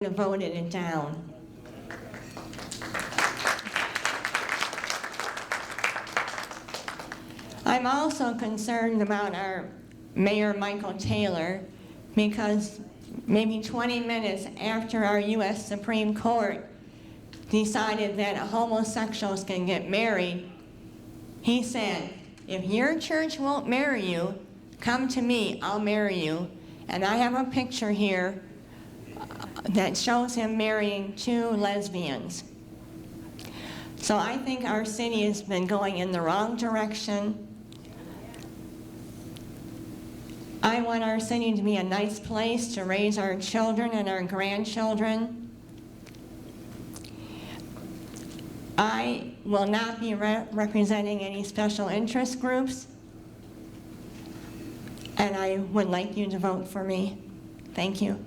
voted it down. I'm also concerned about our Mayor Michael Taylor, because maybe 20 minutes after our U.S. Supreme Court decided that homosexuals can get married, he said, if your church won't marry you, come to me, I'll marry you. And I have a picture here that shows him marrying 2 lesbians. So I think our city has been going in the wrong direction. I want our city to be a nice place to raise our children and our grandchildren. I will not be representing any special interest groups, and I would like you to vote for me. Thank you.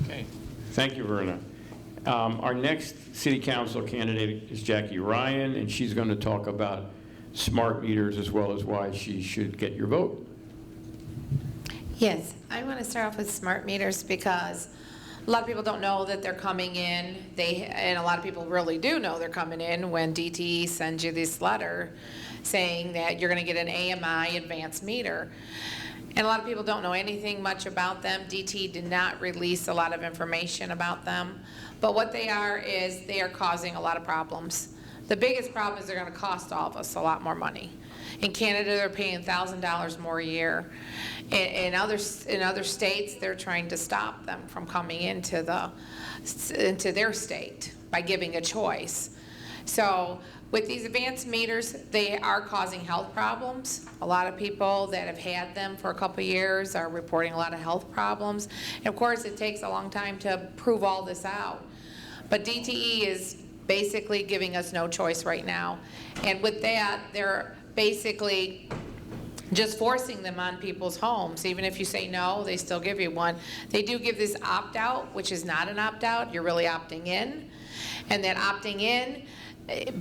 Okay, thank you, Verna. Our next city council candidate is Jackie Ryan, and she's going to talk about smart meters as well as why she should get your vote. Yes, I want to start off with smart meters because a lot of people don't know that they're coming in. And a lot of people really do know they're coming in when DTE sends you this letter saying that you're going to get an AMI advanced meter. And a lot of people don't know anything much about them. DTE did not release a lot of information about them. But what they are is they are causing a lot of problems. The biggest problem is they're going to cost all of us a lot more money. In Canada, they're paying $1,000 more a year. In other states, they're trying to stop them from coming into their state by giving a choice. So with these advanced meters, they are causing health problems. A lot of people that have had them for a couple of years are reporting a lot of health problems. And of course, it takes a long time to prove all this out. But DTE is basically giving us no choice right now. And with that, they're basically just forcing them on people's homes. Even if you say no, they still give you one. They do give this opt-out, which is not an opt-out. You're really opting in. And that opting in,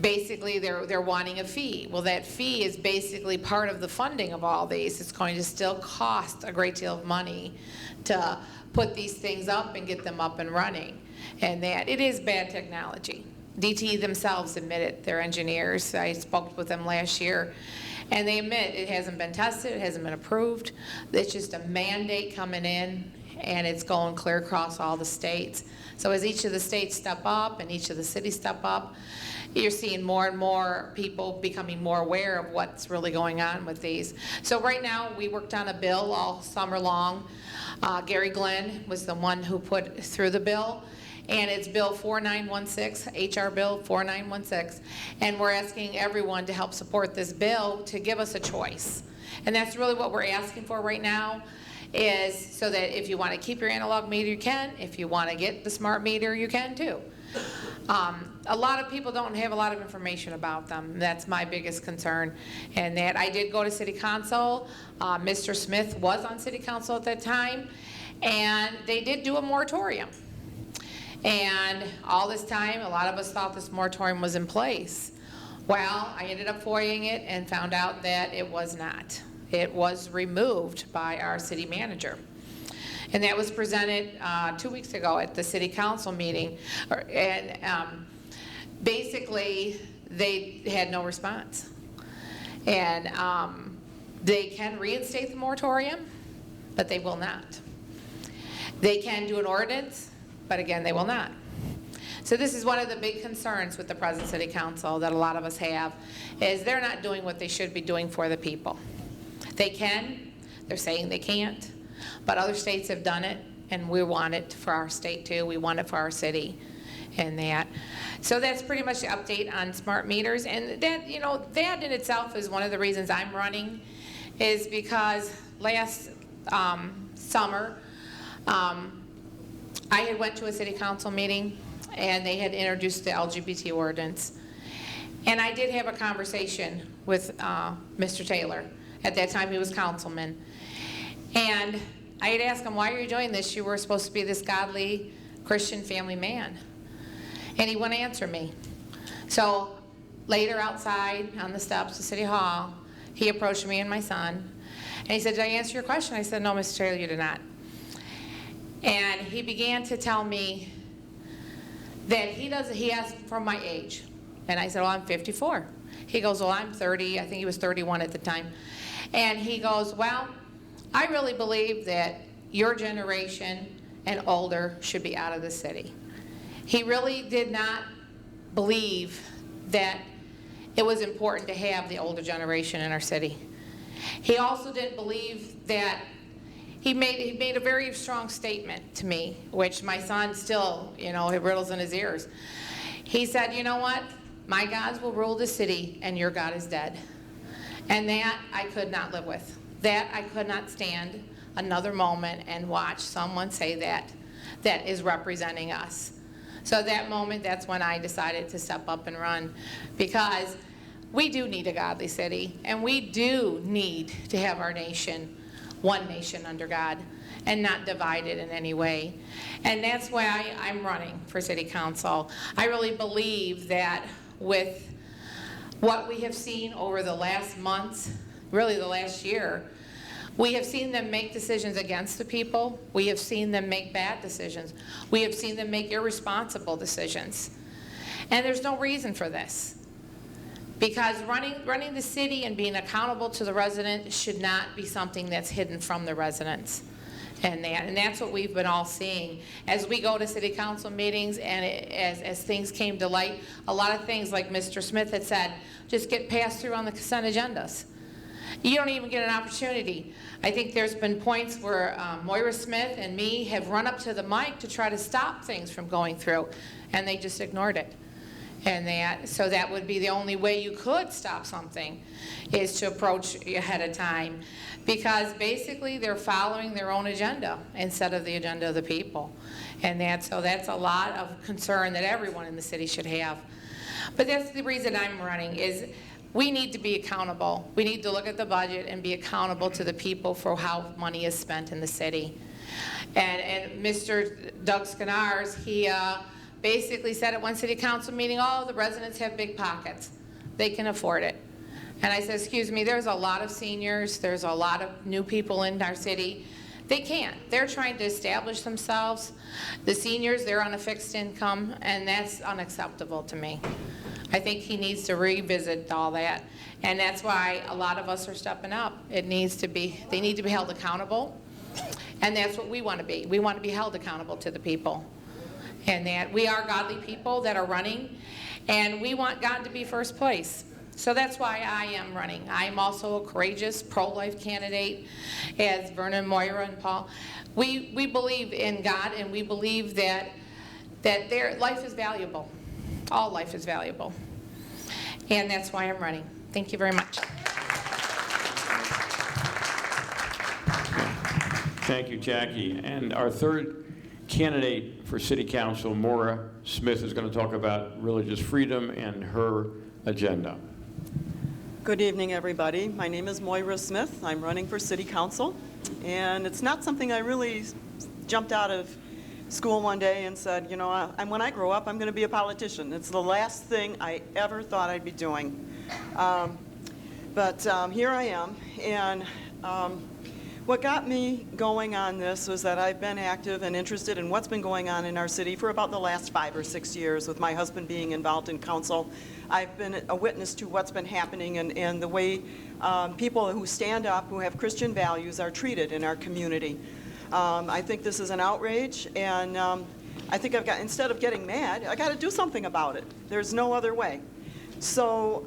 basically they're wanting a fee. Well, that fee is basically part of the funding of all these. It's going to still cost a great deal of money to put these things up and get them up and running. And that it is bad technology. DTE themselves admit it, their engineers. I spoke with them last year, and they admit it hasn't been tested, it hasn't been approved. It's just a mandate coming in, and it's going clear across all the states. So as each of the states step up and each of the cities step up, you're seeing more and more people becoming more aware of what's really going on with these. So right now, we worked on a bill all summer long. Gary Glenn was the one who put through the bill. And it's Bill 4916, HR Bill 4916. And we're asking everyone to help support this bill to give us a choice. And that's really what we're asking for right now, is so that if you want to keep your analog meter, you can. If you want to get the smart meter, you can too. A lot of people don't have a lot of information about them. That's my biggest concern. And that I did go to City Council. Mr. Smith was on City Council at that time. And they did do a moratorium. And all this time, a lot of us thought this moratorium was in place. Well, I ended up FOIAing it and found out that it was not. It was removed by our city manager. And that was presented 2 weeks ago at the city council meeting. Basically, they had no response. And they can reinstate the moratorium, but they will not. They can do an ordinance, but again, they will not. So this is one of the big concerns with the present city council that a lot of us have, is they're not doing what they should be doing for the people. They can, they're saying they can't, but other states have done it, and we want it for our state too. We want it for our city and that. So that's pretty much the update on smart meters. And that, you know, that in itself is one of the reasons I'm running, is because last summer, I had went to a city council meeting, and they had introduced the LGBT ordinance. And I did have a conversation with Mr. Taylor. At that time, he was councilman. And I had asked him, why are you doing this? You were supposed to be this godly Christian family man. And he wouldn't answer me. So later outside on the steps of City Hall, he approached me and my son, And he said, did I answer your question? I said, no, Mr. Taylor, you did not. And he began to tell me that he asked for my age. And I said, well, I'm 54. He goes, well, I'm 30. I think he was 31 at the time. And he goes, well, I really believe that your generation and older should be out of the city. He really did not believe that it was important to have the older generation in our city. He also didn't believe that he made a very strong statement to me, which my son still, it riddles in his ears. He said, you know what? My gods will rule the city and your God is dead. And that I could not live with. That I could not stand another moment and watch someone say that is representing us. So that moment, that's when I decided to step up and run, because we do need a godly city, and we do need to have our nation, one nation under God, and not divided in any way. And that's why I'm running for city council. I really believe that with what we have seen over the last months, really the last year, we have seen them make decisions against the people. We have seen them make bad decisions. We have seen them make irresponsible decisions. And there's no reason for this. Because running the city and being accountable to the residents should not be something that's hidden from the residents. And that's what we've been all seeing. As we go to city council meetings and as things came to light, a lot of things, like Mr. Smith had said, just get passed through on the consent agendas. You don't even get an opportunity. I think there's been points where Moira Smith and me have run up to the mic to try to stop things from going through, and they just ignored it. And so that would be the only way you could stop something, is to approach ahead of time, because basically they're following their own agenda instead of the agenda of the people. And so that's a lot of concern that everyone in the city should have. But that's the reason I'm running, is we need to be accountable. We need to look at the budget and be accountable to the people for how money is spent in the city. And Mr. Doug Skinars, he basically said at one city council meeting, oh, the residents have big pockets. They can afford it. And I said, excuse me, there's a lot of seniors, there's a lot of new people in our city. They can't. They're trying to establish themselves. The seniors, they're on a fixed income, and that's unacceptable to me. I think he needs to revisit all that. And that's why a lot of us are stepping up. They need to be held accountable. And that's what we want to be. We want to be held accountable to the people. And that we are godly people that are running, and we want God to be first place. So that's why I am running. I am also a courageous pro-life candidate, as Vernon, Moira, and Paul. We believe in God, and we believe that their life is valuable. All life is valuable. And that's why I'm running. Thank you very much. Thank you, Jackie. And our third candidate for City Council, Moira Smith, is going to talk about religious freedom and her agenda. Good evening, everybody. My name is Moira Smith. I'm running for City Council. And it's not something I really jumped out of school one day and said, when I grow up, I'm going to be a politician. It's the last thing I ever thought I'd be doing. But here I am. And what got me going on this was that I've been active and interested in what's been going on in our city for about the last 5 or 6 years, with my husband being involved in council. I've been a witness to what's been happening and the way people who stand up, who have Christian values, are treated in our community. I think this is an outrage, and I think instead of getting mad, I got to do something about it. There's no other way. So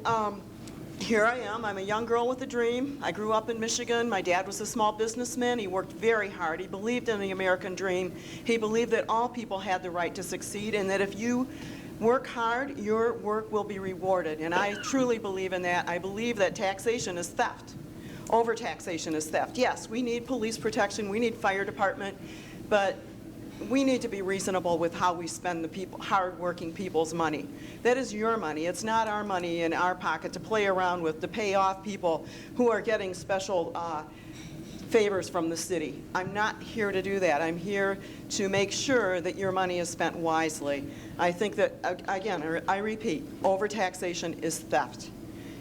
here I am. I'm a young girl with a dream. I grew up in Michigan. My dad was a small businessman. He worked very hard. He believed in the American dream. He believed that all people had the right to succeed, and that if you work hard, your work will be rewarded. And I truly believe in that. I believe that taxation is theft. Overtaxation is theft. Yes, we need police protection. We need fire department. But we need to be reasonable with how we spend the hard-working people's money. That is your money. It's not our money in our pocket to play around with, to pay off people who are getting special favors from the city. I'm not here to do that. I'm here to make sure that your money is spent wisely. I think that, again, I repeat, overtaxation is theft.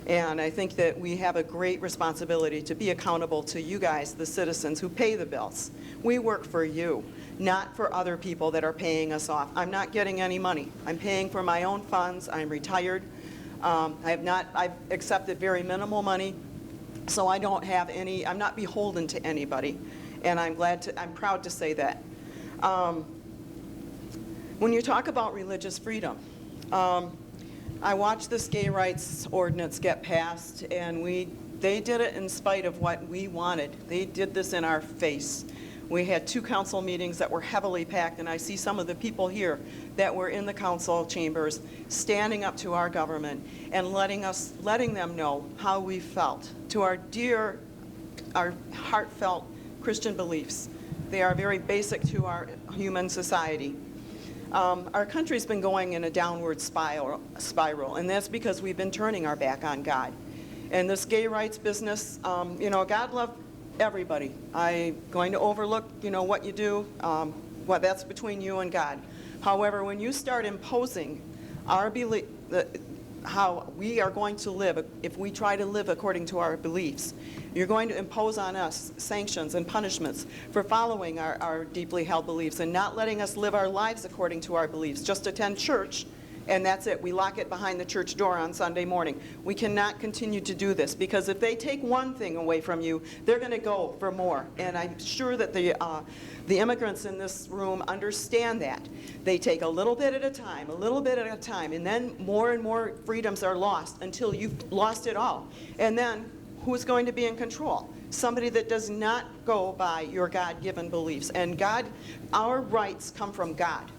And I think that we have a great responsibility to be accountable to you guys, the citizens who pay the bills. We work for you, not for other people that are paying us off. I'm not getting any money. I'm paying for my own funds. I'm retired. I've accepted very minimal money, so I don't have any, I'm not beholden to anybody. And I'm proud to say that. When you talk about religious freedom, I watched this gay rights ordinance get passed, and they did it in spite of what we wanted. They did this in our face. We had 2 council meetings that were heavily packed, and I see some of the people here that were in the council chambers standing up to our government and letting them know how we felt, to our heartfelt Christian beliefs. They are very basic to our human society. Our country's been going in a downward spiral, and that's because we've been turning our back on God. And this gay rights business, God loved everybody. I'm going to overlook, what you do, that's between you and God. However, when you start imposing our belief, how we are going to live, if we try to live according to our beliefs, you're going to impose on us sanctions and punishments for following our deeply held beliefs and not letting us live our lives according to our beliefs. Just attend church, and that's it. We lock it behind the church door on Sunday morning. We cannot continue to do this, because if they take one thing away from you, they're going to go for more. And I'm sure that the immigrants in this room understand that. They take a little bit at a time, and then more and more freedoms are lost until you've lost it all. And then who's going to be in control? Somebody that does not go by your God-given beliefs. And our rights come from God.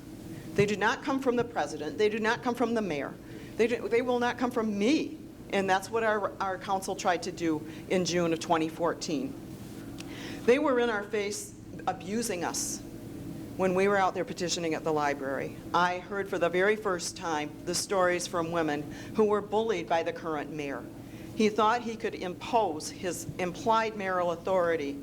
They do not come from the president. They do not come from the mayor. They will not come from me. And that's what our council tried to do in June of 2014. They were in our face abusing us when we were out there petitioning at the library. I heard for the very first time the stories from women who were bullied by the current mayor. He thought he could impose his implied mayoral authority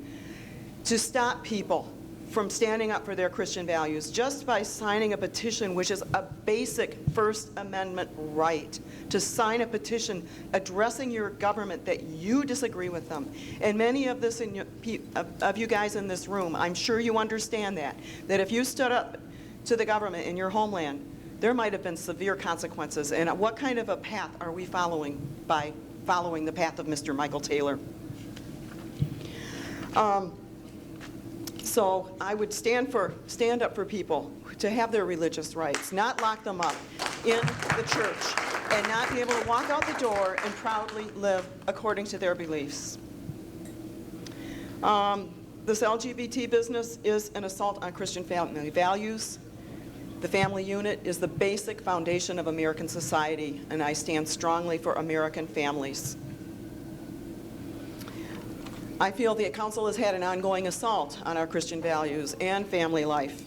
to stop people from standing up for their Christian values just by signing a petition, which is a basic First Amendment right, to sign a petition addressing your government that you disagree with them. And many of you guys in this room, I'm sure you understand that if you stood up to the government in your homeland, there might have been severe consequences. And what kind of a path are we following by following the path of Mr. Michael Taylor? So I would stand up for people to have their religious rights, not lock them up in the church, and not be able to walk out the door and proudly live according to their beliefs. This LGBT business is an assault on Christian family values. The family unit is the basic foundation of American society, and I stand strongly for American families. I feel the council has had an ongoing assault on our Christian values and family life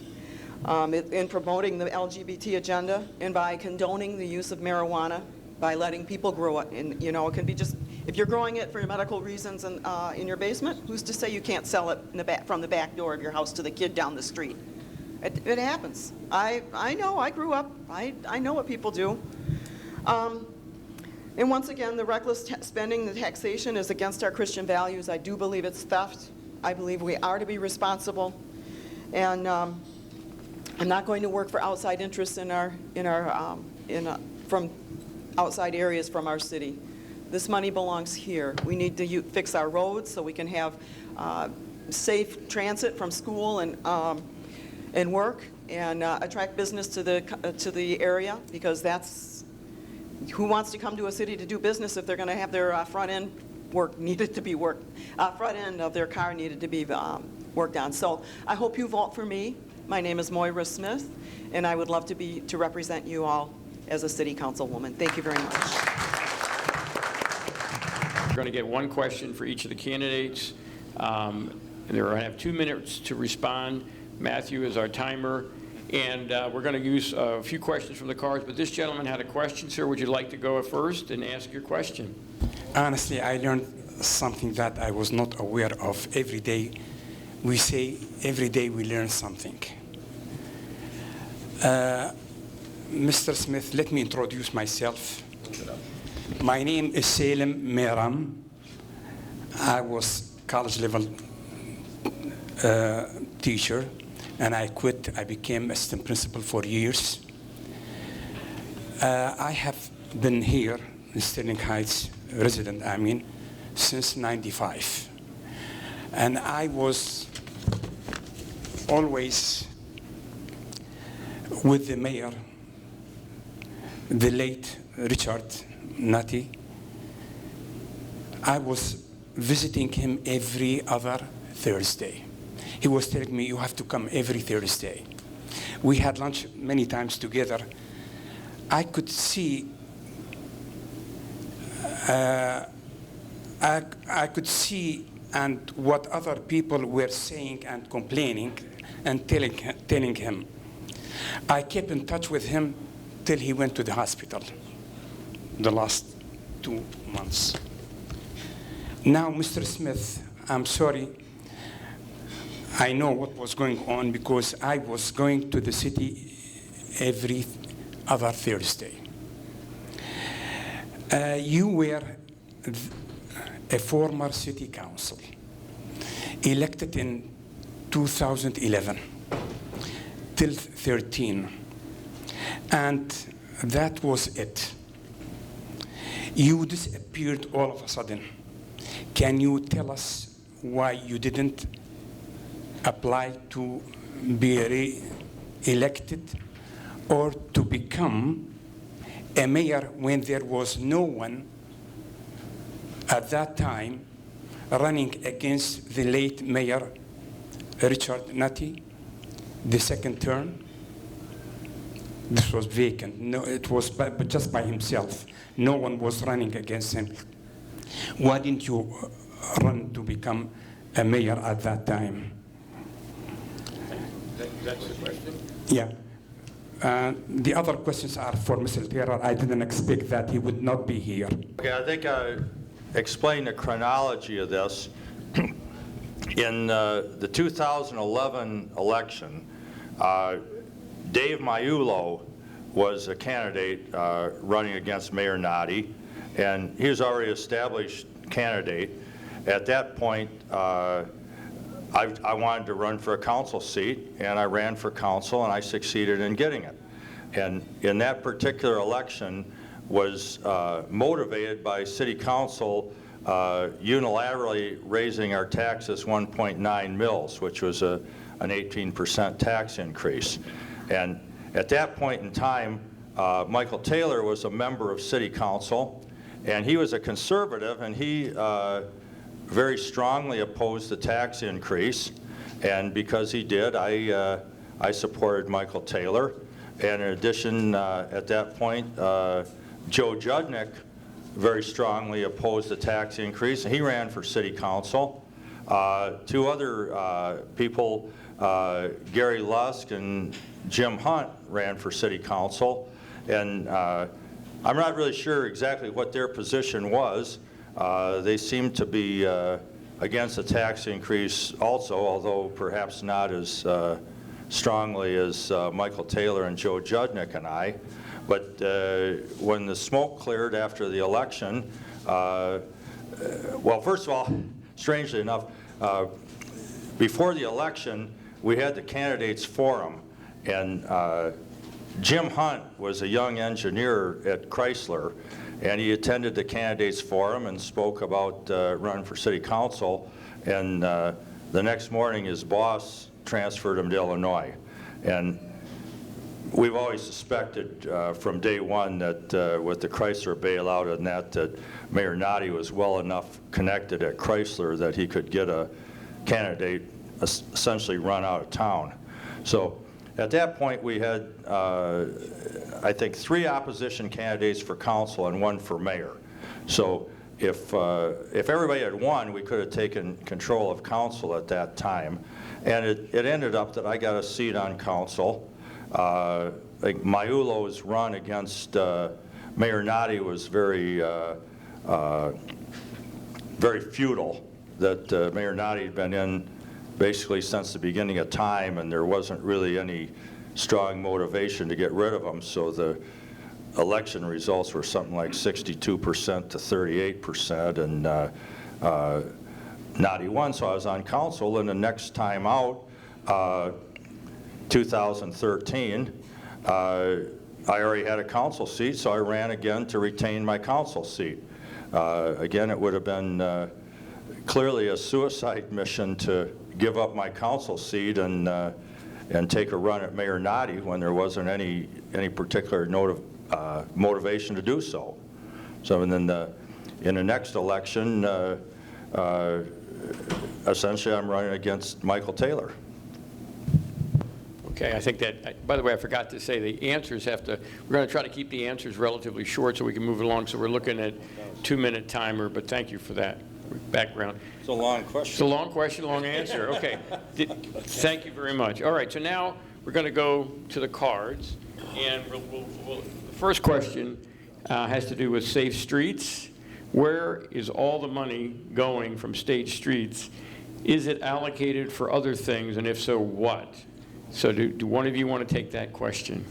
in promoting the LGBT agenda and by condoning the use of marijuana, by letting people grow it. And it can be just, if you're growing it for medical reasons in your basement, who's to say you can't sell it from the back door of your house to the kid down the street? It happens. I know, I grew up, I know what people do. And once again, the reckless spending, the taxation is against our Christian values. I do believe it's theft. I believe we are to be responsible. And I'm not going to work for outside interests from outside areas from our city. This money belongs here. We need to fix our roads so we can have safe transit from school and work, and attract business to the area, because that's who wants to come to a city to do business if they're going to have their front end of their car needed to be worked on. So I hope you vote for me. My name is Moira Smith, and I would love to represent you all as a city councilwoman. Thank you very much. We're going to get one question for each of the candidates. And they're going to have 2 minutes to respond. Matthew is our timer. And we're going to use a few questions from the cards, but this gentleman had a question. Sir, would you like to go first and ask your question? Honestly, I learned something that I was not aware of. Every day we learn something. Mr. Smith, let me introduce myself. My name is Salem Mehram. I was college level teacher, and I quit. I became assistant principal for years. I have been here in Sterling Heights, resident, since '95. And I was always with the mayor, the late Richard Nutty. I was visiting him every other Thursday. He was telling me, you have to come every Thursday. We had lunch many times together. I could see, I could see and what other people were saying and complaining and telling him. I kept in touch with him till he went to the hospital the last 2 months. Now, Mr. Smith, I'm sorry. I know what was going on because I was going to the city every other Thursday. You were a former city council, elected in 2011 till 13, and that was it. You disappeared all of a sudden. Can you tell us why you didn't apply to be re-elected or to become a mayor when there was no one at that time running against the late Mayor Richard Nutty, the second term? This was vacant. No, it was but just by himself. No one was running against him. Why didn't you run to become a mayor at that time? That's the question? Yeah. The other questions are for Mr. Taylor. I didn't expect that he would not be here. Okay, I think I explained the chronology of this. In the 2011 election, Dave Maiulo was a candidate running against Mayor Noddy, and he was already an established candidate. At that point, I wanted to run for a council seat, and I ran for council, and I succeeded in getting it. And in that particular election was motivated by city council unilaterally raising our taxes 1.9 mils, which was an 18% tax increase. And at that point in time, Michael Taylor was a member of city council, and he was a conservative, and he very strongly opposed the tax increase. And because he did, I supported Michael Taylor. And in addition, at that point, Joe Judnick very strongly opposed the tax increase, and he ran for city council. Two other people, Gary Lusk and Jim Hunt, ran for city council. And I'm not really sure exactly what their position was. They seemed to be against the tax increase also, although perhaps not as strongly as Michael Taylor and Joe Judnick and I. But when the smoke cleared after the election, well, first of all, strangely enough, before the election, we had the candidates forum, and Jim Hunt was a young engineer at Chrysler, and he attended the candidates forum and spoke about running for city council, and the next morning his boss transferred him to Illinois. And we've always suspected from day one that with the Chrysler bailout and that Mayor Noddy was well enough connected at Chrysler that he could get a candidate essentially run out of town. So at that point we had, I think, 3 opposition candidates for council and 1 for mayor. So if everybody had won, we could have taken control of council at that time. And it ended up that I got a seat on council. Like Maiulo's run against Mayor Noddy was very futile, that Mayor Noddy had been in basically since the beginning of time, and there wasn't really any strong motivation to get rid of him. So election results were something like 62% to 38%, and Noddy won, so I was on council, and the next time out, 2013, I already had a council seat, so I ran again to retain my council seat. Again, it would have been clearly a suicide mission to give up my council seat and take a run at Mayor Noddy when there wasn't any particular motivation to do so. So and then in the next election, essentially I'm running against Michael Taylor. Okay, I think that, by the way, I forgot to say the answers we're going to try to keep the answers relatively short so we can move along. So we're looking at 2-minute timer, but thank you for that background. It's a long question. It's a long question, long answer. Okay. Thank you very much. All right, so now we're going to go to the cards. And the first question has to do with safe streets. Where is all the money going from state streets? Is it allocated for other things, and if so, what? So do one of you want to take that question?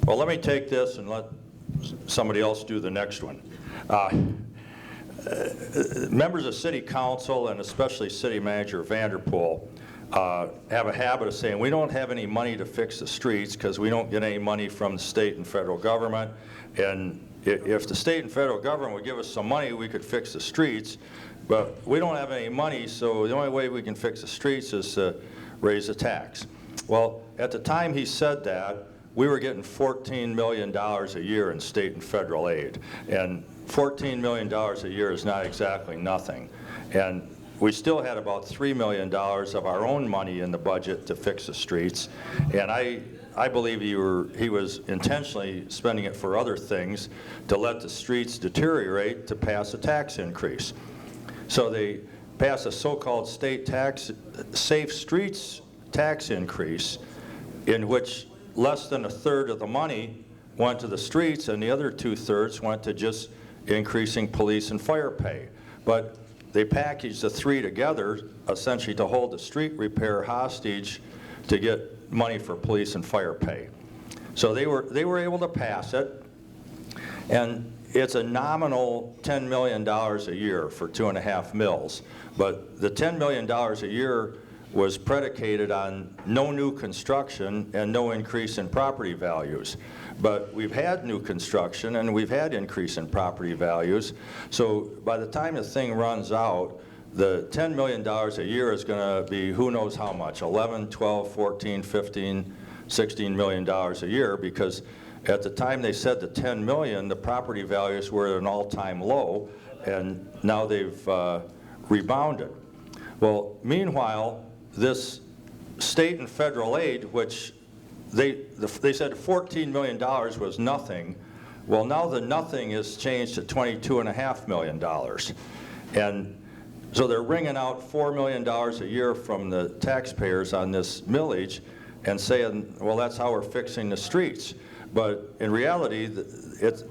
Well, let me take this and let somebody else do the next one. Members of City Council, and especially City Manager Vanderpool, have a habit of saying, we don't have any money to fix the streets because we don't get any money from the state and federal government. And if the state and federal government would give us some money, we could fix the streets. But we don't have any money, so the only way we can fix the streets is to raise the tax. Well, at the time he said that, we were getting $14 million a year in state and federal aid. And $14 million a year is not exactly nothing. And we still had about $3 million of our own money in the budget to fix the streets. And I believe he was intentionally spending it for other things to let the streets deteriorate to pass a tax increase. So they passed a so-called state safe streets tax increase in which less than 1/3 of the money went to the streets and the other 2/3 went to just increasing police and fire pay. But they packaged the three together essentially to hold the street repair hostage to get money for police and fire pay. So they were able to pass it, and it's a nominal $10 million a year for 2.5 mills. But the $10 million a year was predicated on no new construction and no increase in property values. But we've had new construction and we've had increase in property values. So by the time the thing runs out, the $10 million a year is going to be who knows how much, 11, 12, 14, 15, $16 million a year, because at the time they said the 10 million, the property values were at an all-time low, and now they've rebounded. Well, meanwhile, this state and federal aid, which they said $14 million was nothing, well, now the nothing is changed to $22.5 million. And so they're wringing out $4 million a year from the taxpayers on this millage and saying, well, that's how we're fixing the streets. But in reality, it's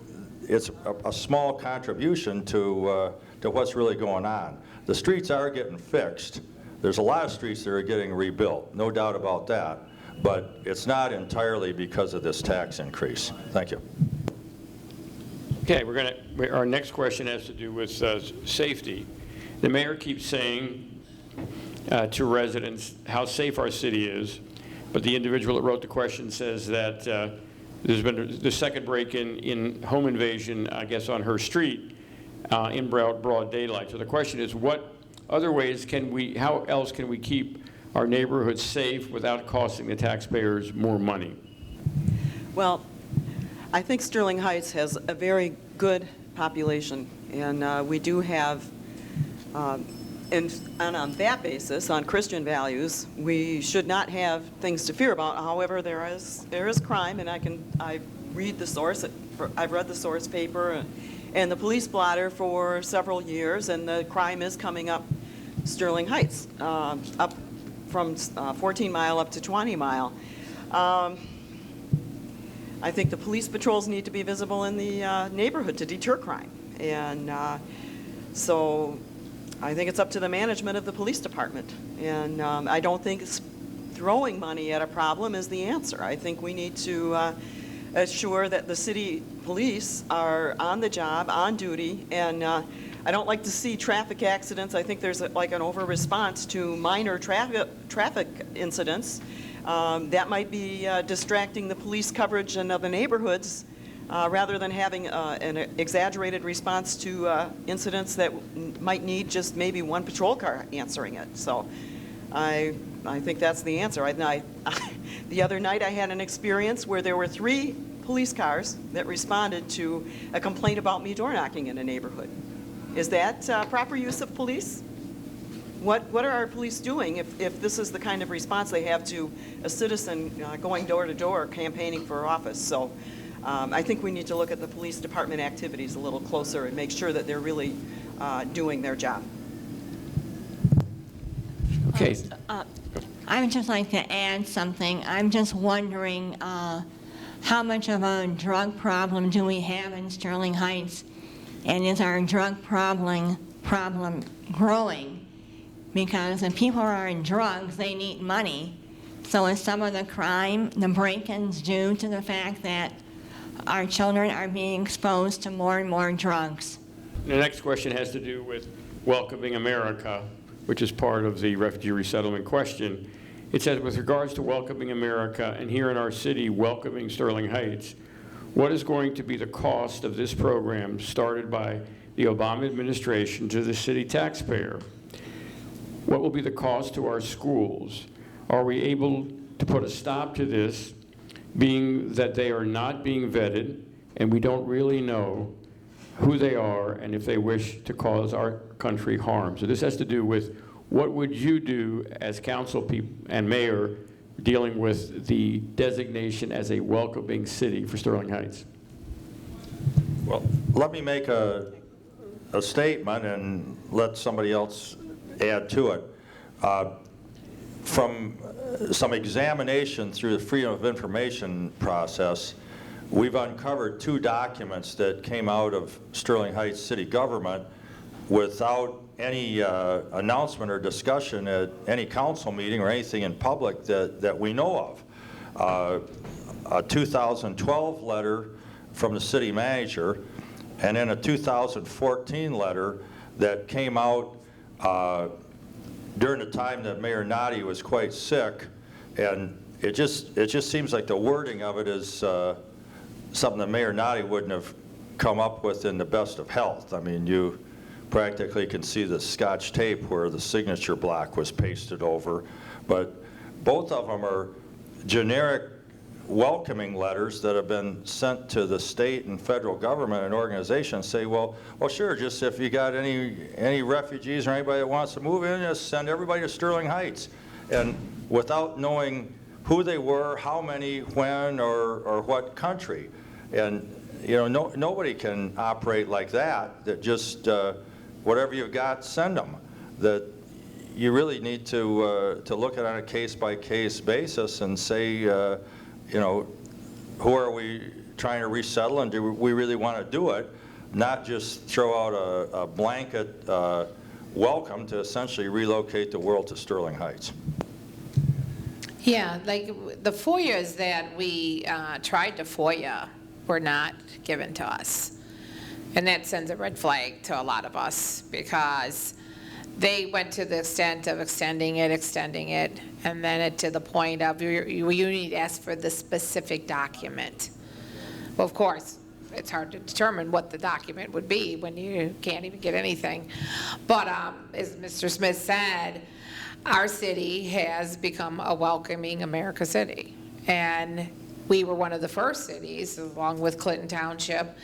a small contribution to what's really going on. The streets are getting fixed. There's a lot of streets that are getting rebuilt, no doubt about that. But it's not entirely because of this tax increase. Thank you. Okay, our next question has to do with safety. The mayor keeps saying to residents how safe our city is, but the individual that wrote the question says that there's been the second break-in in home invasion, I guess, on her street in broad daylight. So the question is, what other ways how else can we keep our neighborhoods safe without costing the taxpayers more money? Well, I think Sterling Heights has a very good population, and we do have, and on that basis, on Christian values, we should not have things to fear about. However, there is crime, and I read the source. I've read the source paper and the police blotter for several years, and the crime is coming up Sterling Heights, up from 14 Mile up to 20 Mile. I think the police patrols need to be visible in the neighborhood to deter crime. And so I think it's up to the management of the police department. And I don't think throwing money at a problem is the answer. I think we need to assure that the city police are on the job, on duty, and I don't like to see traffic accidents. I think there's like an over-response to minor traffic incidents. That might be distracting the police coverage in other neighborhoods rather than having an exaggerated response to incidents that might need just maybe one patrol car answering it. So I think that's the answer. The other night I had an experience where there were 3 police cars that responded to a complaint about me door knocking in a neighborhood. Is that proper use of police? What are our police doing if this is the kind of response they have to a citizen going door to door campaigning for office? So I think we need to look at the police department activities a little closer and make sure that they're really doing their job. Okay. I would just like to add something. I'm just wondering how much of a drug problem do we have in Sterling Heights? And is our drug problem growing? Because if people are in drugs, they need money. So is some of the crime, the break-ins, due to the fact that our children are being exposed to more and more drugs? The next question has to do with welcoming America, which is part of the refugee resettlement question. It says, with regards to welcoming America and here in our city, welcoming Sterling Heights, what is going to be the cost of this program started by the Obama administration to the city taxpayer? What will be the cost to our schools? Are we able to put a stop to this, being that they are not being vetted and we don't really know who they are and if they wish to cause our country harm? So this has to do with what would you do as council people and mayor dealing with the designation as a welcoming city for Sterling Heights? Well, let me make a statement and let somebody else add to it. From some examination through the Freedom of Information process, we've uncovered 2 documents that came out of Sterling Heights city government without any announcement or discussion at any council meeting or anything in public that we know of. A 2012 letter from the city manager, and then a 2014 letter that came out during the time that Mayor Noddy was quite sick, and it just seems like the wording of it is something that Mayor Noddy wouldn't have come up with in the best of health. I mean, you practically can see the Scotch tape where the signature block was pasted over, but both of them are generic welcoming letters that have been sent to the state and federal government and organizations. Say, well, sure, just if you got any refugees or anybody that wants to move in, just send everybody to Sterling Heights. And without knowing who they were, how many, when, or what country. And you know, nobody can operate like that, that just whatever you've got, send them. That you really need to look at it on a case-by-case basis and say, you know, who are we trying to resettle, and do we really want to do it? Not just throw out a blanket welcome to essentially relocate the world to Sterling Heights. Yeah, like the FOIAs that we tried to FOIA were not given to us. And that sends a red flag to a lot of us, because they went to the extent of extending it, and then to the point of you need to ask for the specific document. Well, of course, it's hard to determine what the document would be when you can't even get anything. But as Mr. Smith said, our city has become a welcoming America city. And we were one of the first cities, along with Clinton Township,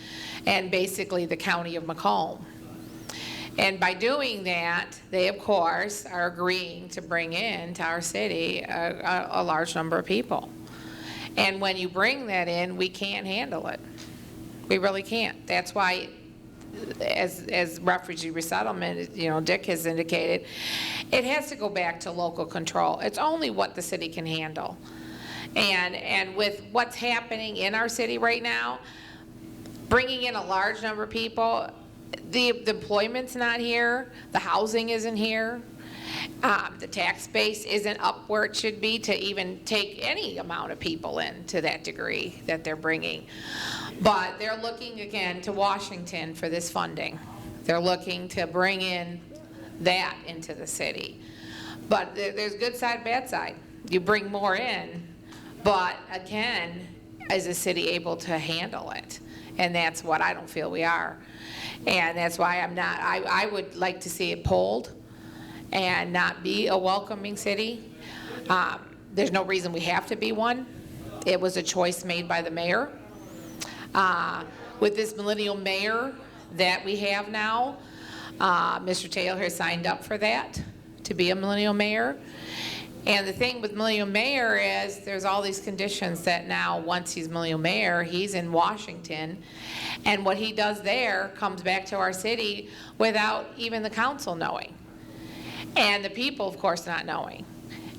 and basically the county of Macomb. And by doing that, they, of course, are agreeing to bring in to our city a large number of people. And when you bring that in, we can't handle it. We really can't. That's why, as refugee resettlement, you know, Dick has indicated, it has to go back to local control. It's only what the city can handle. And with what's happening in our city right now, bringing in a large number of people, the employment's not here, the housing isn't here, The tax base isn't up where it should be to even take any amount of people in to that degree that they're bringing. But they're looking again to Washington for this funding. They're looking to bring in that into the city. But there's good side, bad side. You bring more in, but again, is the city able to handle it? And that's what I don't feel we are. And that's why I would like to see it polled and not be a welcoming city. There's no reason we have to be one. It was a choice made by the mayor. With this millennial mayor that we have now, Mr. Taylor has signed up for that, to be a millennial mayor. And the thing with millennial mayor is there's all these conditions that now once he's millennial mayor, he's in Washington, and what he does there comes back to our city without even the council knowing. And the people, of course, not knowing.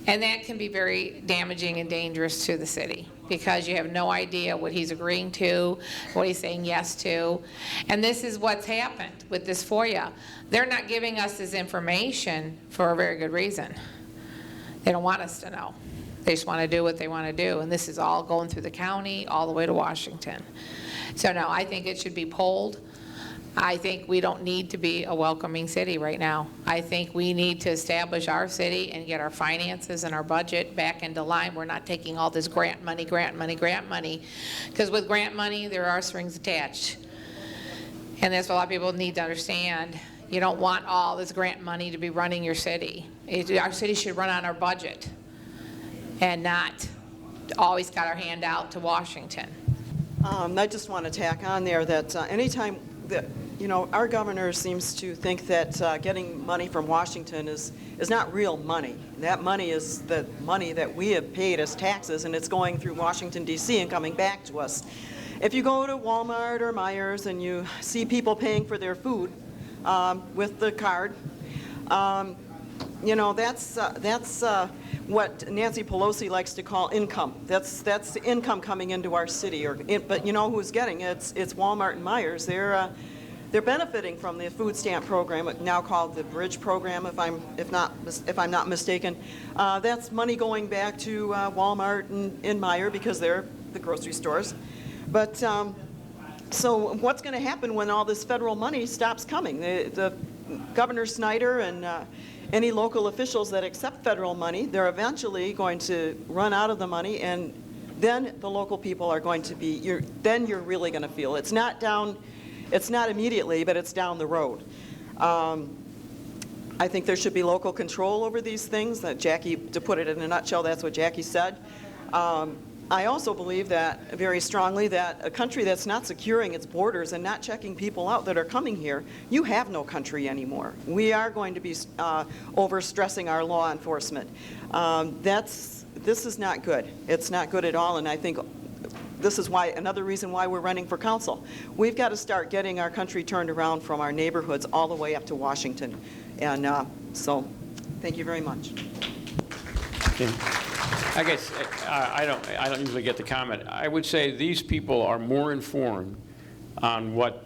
And that can be very damaging and dangerous to the city because you have no idea what he's agreeing to, what he's saying yes to. And this is what's happened with this FOIA. They're not giving us this information for a very good reason. They don't want us to know. They just want to do what they want to do. And this is all going through the county all the way to Washington. So no, I think it should be polled. I think we don't need to be a welcoming city right now. I think we need to establish our city and get our finances and our budget back into line. We're not taking all this grant money, because with grant money, there are strings attached. And that's what a lot of people need to understand. You don't want all this grant money to be running your city. Our city should run on our budget and not always got our hand out to Washington. I just want to tack on there that anytime that, our governor seems to think that getting money from Washington is not real money. That money is the money that we have paid as taxes, and it's going through Washington, D.C. and coming back to us. If you go to Walmart or Meijer's and you see people paying for their food with the card, that's what Nancy Pelosi likes to call income. That's the income coming into our city. But you know who's getting it? It's Walmart and Meijer's. They're benefiting from the food stamp program, now called the Bridge program, if I'm not mistaken. That's money going back to Walmart and Meijer because they're the grocery stores. But so what's going to happen when all this federal money stops coming? The Governor Snyder and any local officials that accept federal money, they're eventually going to run out of the money, and then the local people are going to be, then you're really going to feel it. It's not immediately, but it's down the road. I think there should be local control over these things. That Jackie, to put it in a nutshell, that's what Jackie said. I also believe that very strongly that a country that's not securing its borders and not checking people out that are coming here, you have no country anymore. We are going to be overstressing our law enforcement. This is not good. It's not good at all, and I think this is another reason why we're running for council. We've got to start getting our country turned around from our neighborhoods all the way up to Washington. And so, thank you very much. Okay. I guess I don't usually get the comment. I would say these people are more informed on what